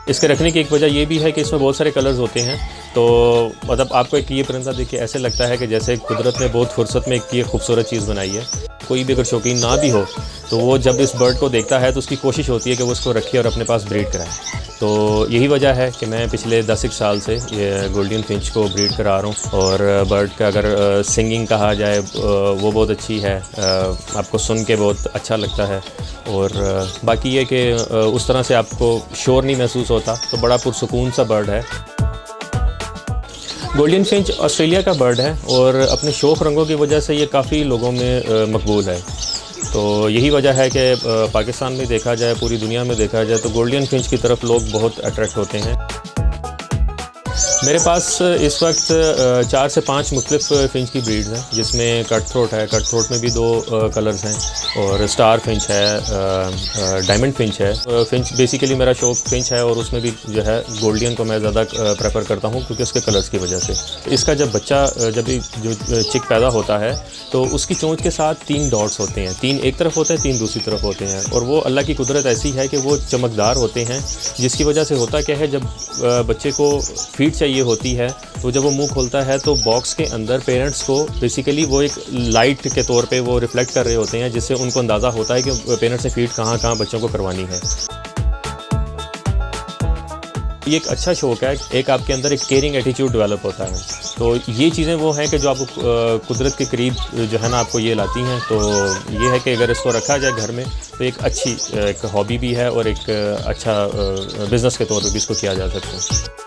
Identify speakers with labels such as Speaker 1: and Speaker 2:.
Speaker 1: इसके रखने की एक वजह ये भी है कि इसमें बहुत सारे कलर्स होते हैं, तो मतलब आपको एक ये परिंदा देख के ऐसे लगता है कि जैसे कुदरत ने बहुत फुर्सत में एक ये खूबसूरत चीज़ बनाई है। कोई भी अगर शौकीन ना भी हो तो वो जब इस बर्ड को देखता है तो उसकी कोशिश होती है कि वो उसको रखे और अपने पास ब्रीड कराए। तो यही वजह है कि मैं पिछले 10 साल से ये गोल्डन फिंच को ब्रीड करा रहा हूँ। और बर्ड का अगर सिंगिंग कहा जाए वो बहुत अच्छी है, आपको सुन के बहुत अच्छा लगता है। और बाकी ये कि उस तरह से आपको शोर नहीं महसूस होता, तो बड़ा पुरसुकून सा बर्ड है। गोल्डन फिंच ऑस्ट्रेलिया का बर्ड है और अपने शौक रंगों की वजह से ये काफ़ी लोगों में मकबूल है। तो यही वजह है कि पाकिस्तान में देखा जाए, पूरी दुनिया में देखा जाए तो गोल्डन फिंच की तरफ लोग बहुत अट्रैक्ट होते हैं। मेरे पास इस वक्त 4 से 5 मुख्तलिफ फिंच की ब्रीड्स हैं, जिसमें कट थ्रोट है, कट थ्रोट में भी 2 कलर्स हैं, और स्टार फिंच है, डायमंड फिंच है। फिंच बेसिकली मेरा शौक फिंच है और उसमें भी जो है गोल्डन को मैं ज़्यादा प्रेफर करता हूँ क्योंकि उसके कलर्स की वजह से। इसका जब बच्चा जो चिक पैदा होता है तो उसकी चोंच के साथ 3 डॉट्स होते हैं, 3 एक तरफ होते हैं, 3 दूसरी तरफ होते हैं। और वो अल्लाह की कुदरत ऐसी है कि वो चमकदार होते हैं, जिसकी वजह से होता क्या है, जब बच्चे को फीड चाहिए होती है तो जब वो मुंह खोलता है तो बॉक्स के अंदर पेरेंट्स को बेसिकली वो एक लाइट के तौर पे वो रिफ्लेक्ट कर रहे होते हैं, जिससे उनको अंदाज़ा होता है कि पेरेंट्स से फीड कहाँ कहाँ बच्चों को करवानी है। ये एक अच्छा शौक है, एक आपके अंदर एक केयरिंग एटीट्यूड डेवलप होता है। तो ये चीज़ें वो हैं कि जो आपको कुदरत के करीब जो है ना आपको ये लाती हैं। तो ये है कि अगर इसको रखा जाए घर में तो एक अच्छी एक हॉबी भी है और एक अच्छा बिज़नेस के तौर पे भी इसको किया जा सकता है।